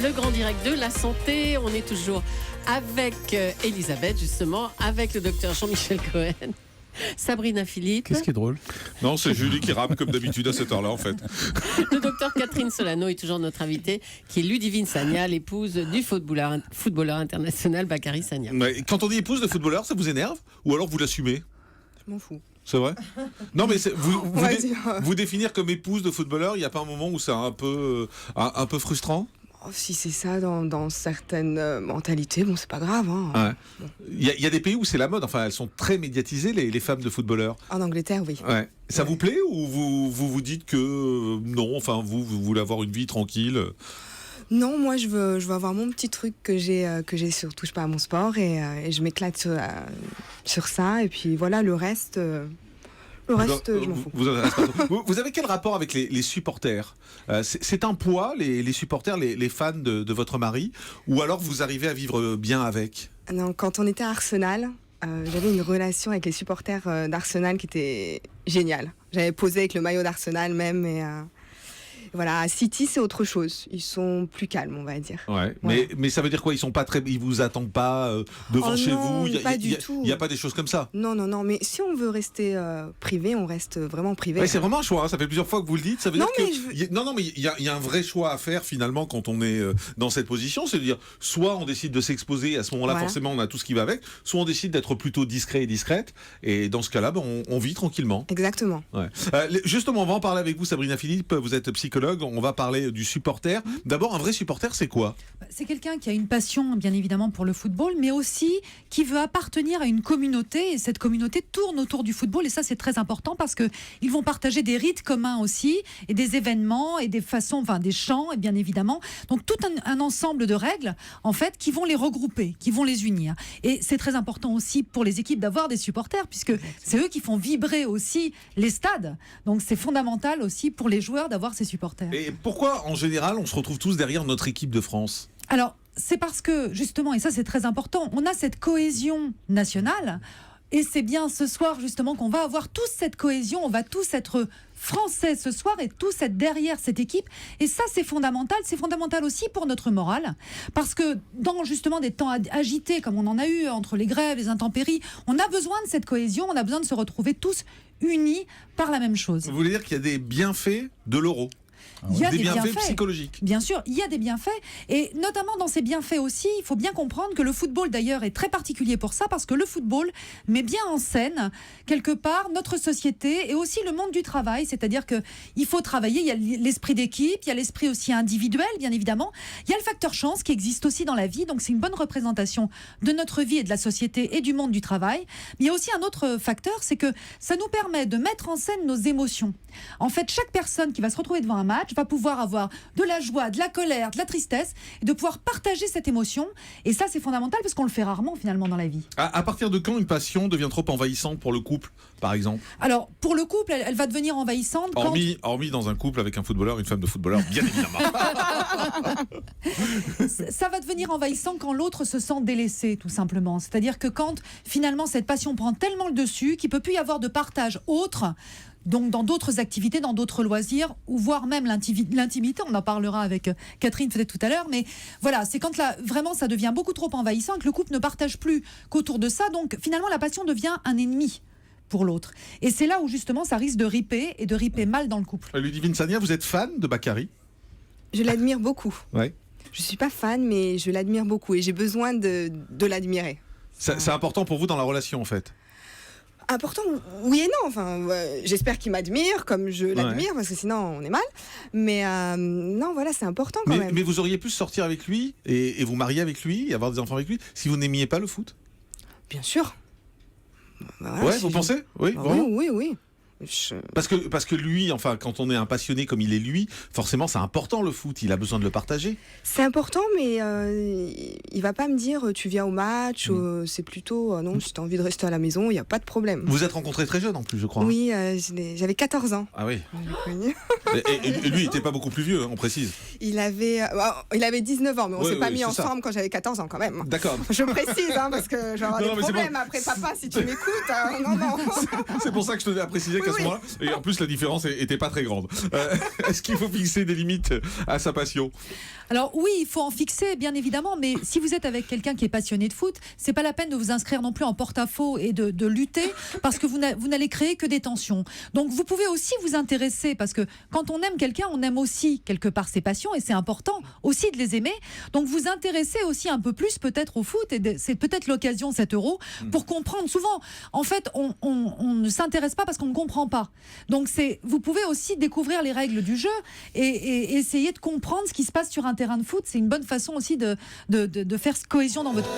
Le grand direct de la santé. On est toujours avec Elisabeth, justement, avec le docteur Jean-Michel Cohen, Sabrina Philippe. Qu'est-ce qui est drôle? Non, c'est Julie qui rame comme d'habitude à cette heure-là, en fait. Le docteur Catherine Solano est toujours notre invitée, qui est Ludivine Sagna, l'épouse du footballeur international Bakary Sagna. Mais quand on dit épouse de footballeur, ça vous énerve? Ou alors vous l'assumez? Je m'en fous. C'est vrai? Non, mais On vous définir comme épouse de footballeur, il n'y a pas un moment où c'est un peu frustrant? Oh, si c'est ça dans certaines mentalités, bon, c'est pas grave. Hein. Ouais. Il y a des pays où c'est la mode, enfin elles sont très médiatisées, les femmes de footballeurs. En Angleterre, oui. Ouais. Ça vous plaît ou vous dites que non, enfin vous voulez avoir une vie tranquille? Non, moi je veux avoir mon petit truc que j'ai sur Touche pas à mon sport et je m'éclate sur ça et puis voilà le reste. Je m'en fous. Vous avez quel rapport avec les supporters? C'est un poids, les supporters, les fans de votre mari? Ou alors vous arrivez à vivre bien avec? Non, quand on était à Arsenal, j'avais une relation avec les supporters d'Arsenal qui était géniale. J'avais posé avec le maillot d'Arsenal même et voilà, à City c'est autre chose. Ils sont plus calmes, on va dire. Ouais. Voilà. Mais ça veut dire quoi? Ils vous attendent pas devant chez vous? Pas du tout. Il y a pas des choses comme ça? Non. Mais si on veut rester privé, on reste vraiment privé. Ouais, c'est vraiment un choix. Hein. Ça fait plusieurs fois que vous le dites. Ça veut Non, dire mais non, mais il y a un vrai choix à faire finalement quand on est dans cette position. C'est de dire, soit on décide de s'exposer, et à ce moment-là, Voilà. forcément, on a tout ce qui va avec. Soit on décide d'être plutôt discret et discrète. Et dans ce cas-là, on vit tranquillement. Exactement. Ouais. Justement, on va en parler avec vous, Sabrina Philippe. Vous êtes psychologue. On va parler du supporter. D'abord, un vrai supporter, c'est quoi? C'est quelqu'un qui a une passion, bien évidemment, pour le football, mais aussi qui veut appartenir à une communauté. Et cette communauté tourne autour du football. Et ça, c'est très important parce qu'ils vont partager des rites communs aussi, et des événements, et des façons, enfin, des chants, et bien évidemment. Donc, tout un ensemble de règles, en fait, qui vont les regrouper, qui vont les unir. Et c'est très important aussi pour les équipes d'avoir des supporters, puisque c'est eux qui font vibrer aussi les stades. Donc, c'est fondamental aussi pour les joueurs d'avoir ces supporters. Et pourquoi, en général, on se retrouve tous derrière notre équipe de France? Alors, c'est parce que, justement, et ça c'est très important, on a cette cohésion nationale, et c'est bien ce soir, justement, qu'on va avoir tous cette cohésion, on va tous être français ce soir, et tous être derrière cette équipe, et ça c'est fondamental aussi pour notre morale, parce que dans, justement, des temps agités, comme on en a eu entre les grèves, les intempéries, on a besoin de cette cohésion, on a besoin de se retrouver tous unis par la même chose. Vous voulez dire qu'il y a des bienfaits de l'euro? Il y a des des bienfaits psychologiques. Bien sûr, il y a des bienfaits. Et notamment dans ces bienfaits aussi, il faut bien comprendre que le football d'ailleurs est très particulier pour ça, parce que le football met bien en scène, quelque part, notre société et aussi le monde du travail. C'est-à-dire qu'il faut travailler, il y a l'esprit d'équipe, il y a l'esprit aussi individuel, bien évidemment. Il y a le facteur chance qui existe aussi dans la vie, donc c'est une bonne représentation de notre vie et de la société et du monde du travail. Mais il y a aussi un autre facteur, c'est que ça nous permet de mettre en scène nos émotions. En fait, chaque personne qui va se retrouver devant un match va pouvoir avoir de la joie, de la colère, de la tristesse, et de pouvoir partager cette émotion. Et ça, c'est fondamental parce qu'on le fait rarement finalement dans la vie. À partir de quand une passion devient trop envahissante pour le couple, par exemple? Alors, pour le couple, elle va devenir envahissante Hormis dans un couple avec un footballeur, une femme de footballeur, bien évidemment. Ça va devenir envahissant quand l'autre se sent délaissé, tout simplement. C'est-à-dire que quand, finalement, cette passion prend tellement le dessus qu'il ne peut plus y avoir de partage autre, donc dans d'autres activités, dans d'autres loisirs, ou voire même l'intimité, on en parlera avec Catherine peut-être tout à l'heure, mais voilà, c'est quand là, vraiment ça devient beaucoup trop envahissant, que le couple ne partage plus qu'autour de ça, donc finalement la passion devient un ennemi pour l'autre. Et c'est là où justement ça risque de riper, et de riper mal dans le couple. Ludivine Sagna, vous êtes fan de Bakary? Je l'admire beaucoup. Ouais. Je suis pas fan, mais je l'admire beaucoup et j'ai besoin de l'admirer. C'est important pour vous dans la relation, en fait? Important, oui et non. Enfin, j'espère qu'il m'admire comme je l'admire, parce que sinon on est mal. Mais non, voilà, c'est important quand même. Mais vous auriez pu sortir avec lui et vous marier avec lui et avoir des enfants avec lui si vous n'aimiez pas le foot? Bien sûr. Voilà, ouais, vous pensez? Oui, vraiment? Oui. Parce que lui, enfin, quand on est un passionné comme il est lui, forcément c'est important le foot, il a besoin de le partager. C'est important, mais il va pas me dire tu viens au match, c'est plutôt non, si tu as envie de rester à la maison, il n'y a pas de problème. Vous êtes rencontrés très jeune en plus, je crois. Oui, j'avais 14 ans. Ah oui. Et lui, il n'était pas beaucoup plus vieux, hein, on précise. Il avait 19 ans, mais on s'est pas mis ensemble quand j'avais 14 ans quand même. D'accord. Je précise, hein, parce que j'aurai des problèmes après papa si tu m'écoutes. Non. C'est pour ça que je tenais à préciser qu'à ce moment-là, et en plus la différence était pas très grande. Est-ce qu'il faut fixer des limites à sa passion? Alors oui, il faut en fixer, bien évidemment, mais si vous êtes avec quelqu'un qui est passionné de foot, c'est pas la peine de vous inscrire non plus en porte-à-faux et de lutter, parce que vous n'allez créer que des tensions. Donc vous pouvez aussi vous intéresser, parce que quand on aime quelqu'un, on aime aussi quelque part ses passions, et c'est important aussi de les aimer. Donc vous intéressez aussi un peu plus peut-être au foot, et c'est peut-être l'occasion, cet euro, pour comprendre. Souvent, en fait, on ne s'intéresse pas parce qu'on ne comprend pas. Donc vous pouvez aussi découvrir les règles du jeu et essayer de comprendre ce qui se passe sur un terrain de foot. C'est une bonne façon aussi de faire cohésion dans votre...